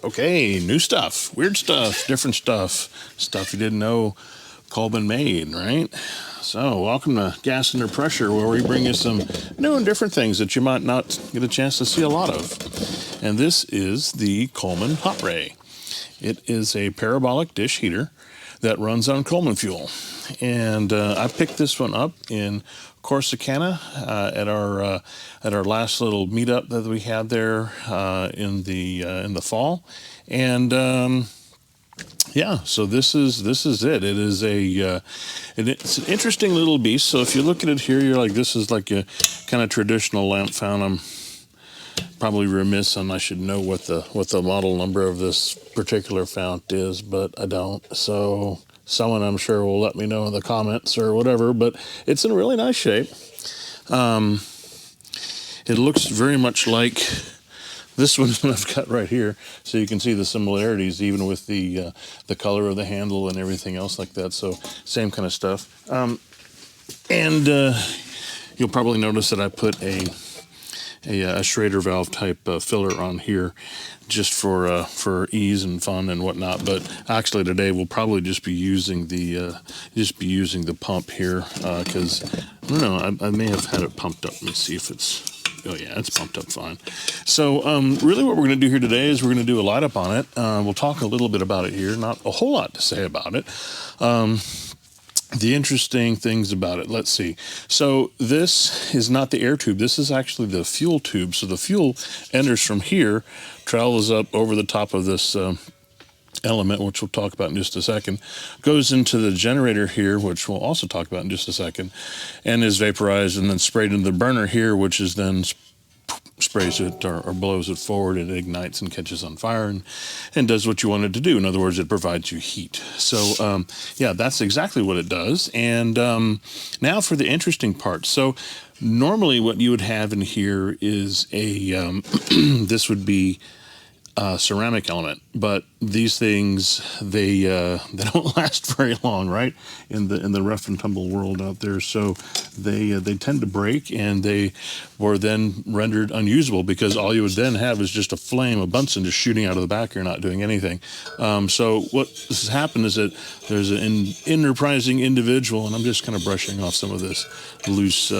Okay, new stuff, weird stuff, different stuff you didn't know Coleman made, right? So, welcome to Gas Under Pressure, where we bring you some new and different things that you might not get a chance to see a lot of. And this is the Coleman Hotray. It is a parabolic dish heater that runs on Coleman fuel. And I picked this one up in Corsicana at our last little meetup that we had there in the fall, and yeah, so this is it. It is it's an interesting little beast. So if you look at it here, you're like, this is like a kind of traditional lamp fount. I'm probably remiss on I should know what the model number of this particular fount is, but I don't. So someone, I'm sure, will let me know in the comments or whatever, but it's in really nice shape. It looks very much like this one that I've got right here, so you can see the similarities even with the color of the handle and everything else like that. So same kind of stuff. And you'll probably notice that I put a Schrader valve type filler on here just for ease and fun and whatnot. But actually today we'll probably just be using the pump here because I don't know, I may have had it pumped up. Let me see if it's, oh yeah, it's pumped up fine. So really what we're going to do here today is we're going to do a light up on it. We'll talk a little bit about it here, not a whole lot to say about it. The interesting things about it, let's see. So this is not the air tube. This is actually the fuel tube. So the fuel enters from here, travels up over the top of this element, which we'll talk about in just a second, goes into the generator here, which we'll also talk about in just a second, and is vaporized and then sprayed into the burner here, which is then sprays it or blows it forward. It ignites and catches on fire and does what you want it to do. In other words, it provides you heat. So yeah, that's exactly what it does. And now for the interesting part. So normally what you would have in here is a this would be ceramic element, but these things they don't last very long, right? In the rough and tumble world out there, so they tend to break, and they were then rendered unusable because all you would then have is just a flame, a Bunsen just shooting out of the back. You're not doing anything. So what has happened is that there's an enterprising individual, and I'm just kind of brushing off some of this loose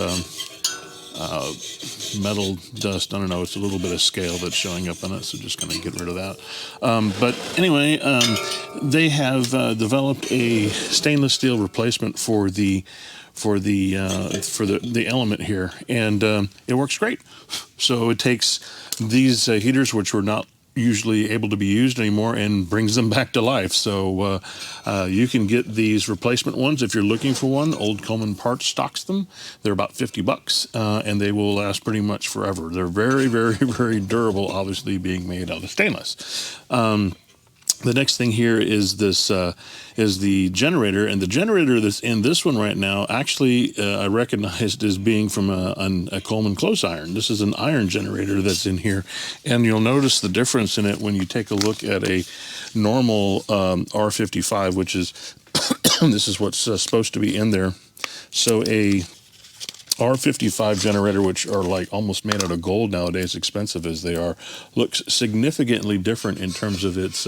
metal dust. I don't know, it's a little bit of scale that's showing up on it, so just going to get rid of that. But anyway, they have developed a stainless steel replacement for the element here, and it works great. So it takes these heaters, which were not usually able to be used anymore, and brings them back to life. So you can get these replacement ones if you're looking for one. Old Coleman Parts stocks them. They're about $50, and they will last pretty much forever. They're very, very, very durable, obviously being made out of stainless. The next thing here is this is the generator, and the generator that's in this one right now actually I recognized as being from a Coleman close iron. This is an iron generator that's in here, and you'll notice the difference in it when you take a look at a normal R55, which is this is what's supposed to be in there. So a R55 generator, which are like almost made out of gold nowadays, expensive as they are, looks significantly different in terms of its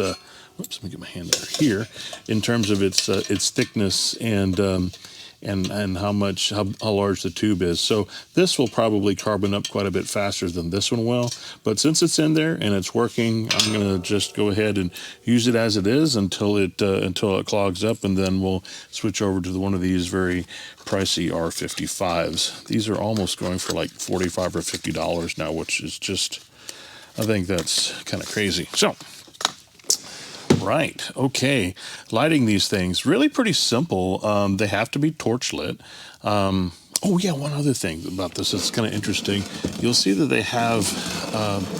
oops, let me get my hand over here, in terms of its thickness and how large the tube is. So this will probably carbon up quite a bit faster than this one will, but since it's in there and it's working, I'm going to just go ahead and use it as it is until it clogs up, and then we'll switch over to one of these very pricey R55s. These are almost going for like $45 or $50 now, which is just, I think that's kind of crazy. So right, okay, lighting these things, really pretty simple. They have to be torch lit. Oh yeah, one other thing about this that's kind of interesting. You'll see that they have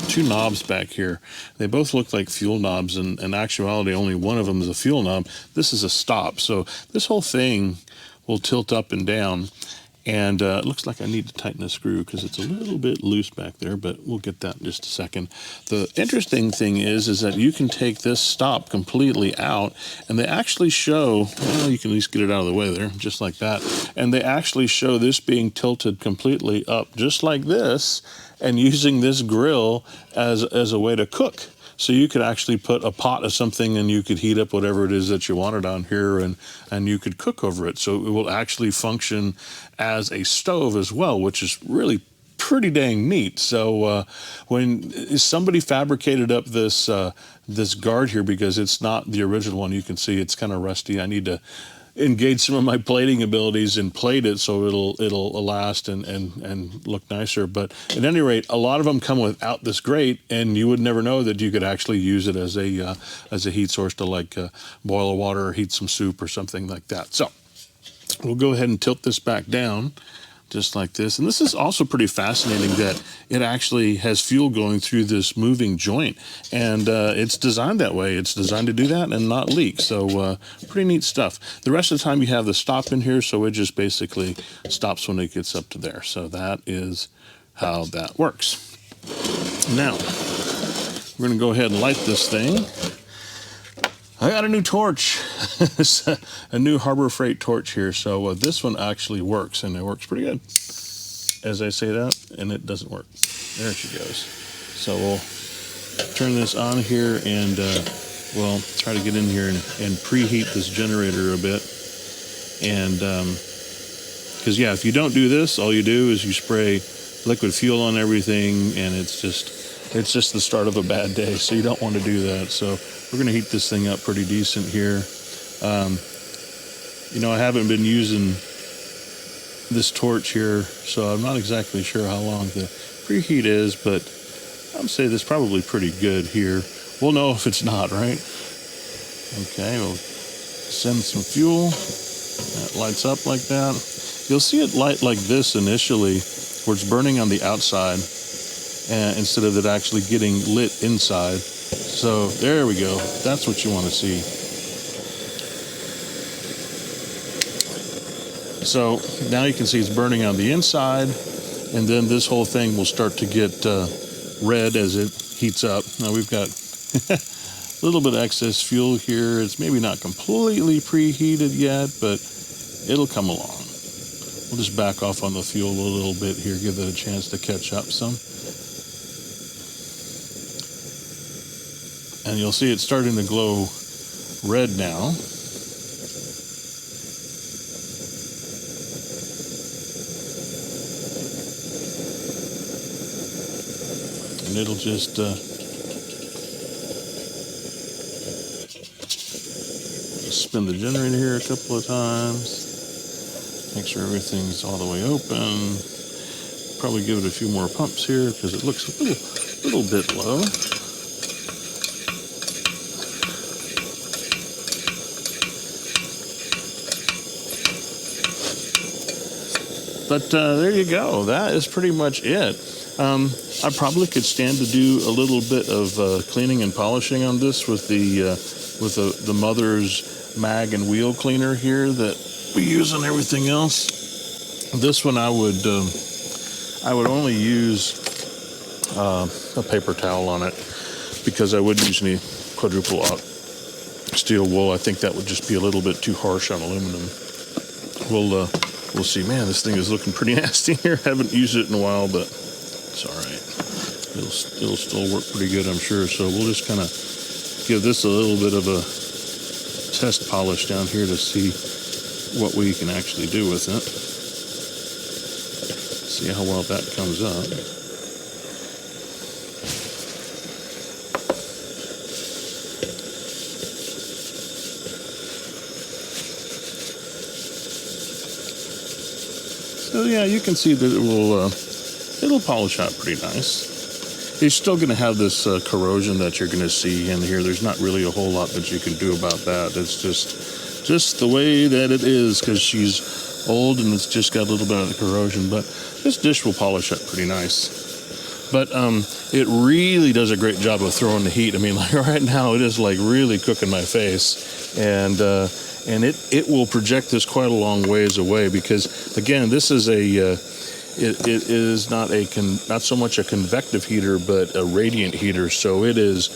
two knobs back here. They both look like fuel knobs, and in actuality only one of them is a fuel knob. This is a stop, so this whole thing will tilt up and down. And it looks like I need to tighten the screw because it's a little bit loose back there, but we'll get that in just a second. The interesting thing is that you can take this stop completely out, and they actually show, well, you can at least get it out of the way there, just like that. And they actually show this being tilted completely up, just like this, and using this grill as a way to cook. So you could actually put a pot of something and you could heat up whatever it is that you wanted on here, and you could cook over it. So it will actually function as a stove as well, which is really pretty dang neat. So when somebody fabricated up this this guard here, because it's not the original one, you can see it's kind of rusty. I need to engage some of my plating abilities and plate it so it'll last and look nicer. But at any rate, a lot of them come without this grate, and you would never know that you could actually use it as a heat source to like boil water or heat some soup or something like that. So we'll go ahead and tilt this back down just like this. And this is also pretty fascinating that it actually has fuel going through this moving joint, and it's designed that way. It's designed to do that and not leak. So pretty neat stuff. The rest of the time you have the stop in here, so it just basically stops when it gets up to there. So that is how that works. Now we're going to go ahead and light this thing. I got a new torch, a new Harbor Freight torch here. So this one actually works, and it works pretty good. As I say that, and it doesn't work. There she goes. So we'll turn this on here, and we'll try to get in here and preheat this generator a bit. And because yeah, if you don't do this, all you do is you spray liquid fuel on everything, and it's just the start of a bad day. So you don't want to do that. So we're going to heat this thing up pretty decent here. You know, I haven't been using this torch here, so I'm not exactly sure how long the preheat is, but I'd say this is probably pretty good here. We'll know if it's not, right? Okay, we'll send some fuel. That lights up like that. You'll see it light like this initially, where it's burning on the outside, instead of it actually getting lit inside. So there we go. That's what you want to see. So now you can see it's burning on the inside, and then this whole thing will start to get red as it heats up. Now we've got a little bit of excess fuel here. It's maybe not completely preheated yet, but it'll come along. We'll just back off on the fuel a little bit here, give it a chance to catch up some. And you'll see it's starting to glow red now. And it'll just spin the generator here a couple of times. Make sure everything's all the way open. Probably give it a few more pumps here because it looks a little bit low. But there you go. That is pretty much it. I probably could stand to do a little bit of cleaning and polishing on this with the Mother's mag and wheel cleaner here that we use on everything else. This one I would only use a paper towel on it, because I wouldn't use any quadruple aught steel wool. I think that would just be a little bit too harsh on aluminum. We'll see. Man, this thing is looking pretty nasty here. Haven't used it in a while, but it's all right. It'll still work pretty good, I'm sure. So we'll just kind of give this a little bit of a test polish down here to see what we can actually do with it. See how well that comes up. So yeah, you can see that it'll polish out pretty nice. You're still going to have this corrosion that you're going to see in here. There's not really a whole lot that you can do about that. It's just the way that it is, because she's old and it's just got a little bit of the corrosion. But this dish will polish up pretty nice. But it really does a great job of throwing the heat. I mean, like right now, it is like really cooking my face, and it will project this quite a long ways away, because again, this is it is not so much a convective heater, but a radiant heater. So it is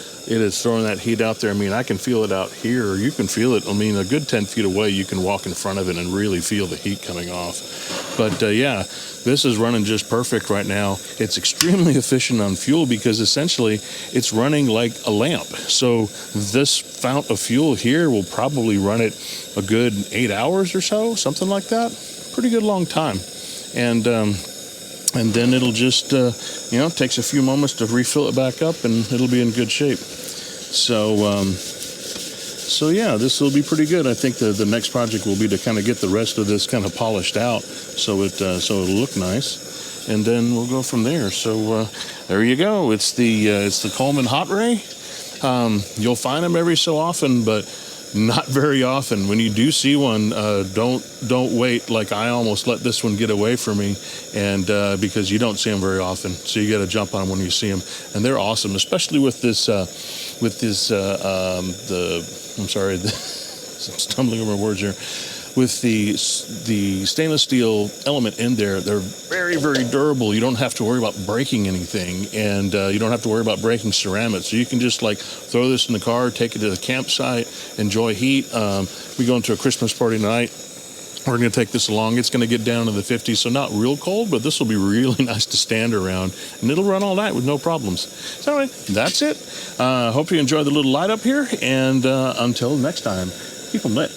throwing that heat out there. I mean, I can feel it out here. You can feel it. I mean, a good 10 feet away, you can walk in front of it and really feel the heat coming off. But yeah, this is running just perfect right now. It's extremely efficient on fuel because essentially it's running like a lamp. So this fount of fuel here will probably run it a good 8 hours or so, something like that. Pretty good long time. And then it'll just, takes a few moments to refill it back up, and it'll be in good shape. So yeah, this will be pretty good. I think the next project will be to kind of get the rest of this kind of polished out, so it'll look nice, and then we'll go from there. So there you go. It's the Coleman Hotray. You'll find them every so often, but not very often. When you do see one, don't wait. Like I almost let this one get away from me, and because you don't see them very often, so you got to jump on them when you see them, and they're awesome, especially with this. I'm stumbling over words here. With the stainless steel element in there, they're very, very durable. You don't have to worry about breaking anything, and you don't have to worry about breaking ceramic. So you can just like throw this in the car, take it to the campsite, enjoy heat. We go into a Christmas party tonight. We're going to take this along. It's going to get down to the 50s, so not real cold, but this will be really nice to stand around, and it'll run all night with no problems. So anyway, that's it. Hope you enjoyed the little light up here, and until next time, keep them lit.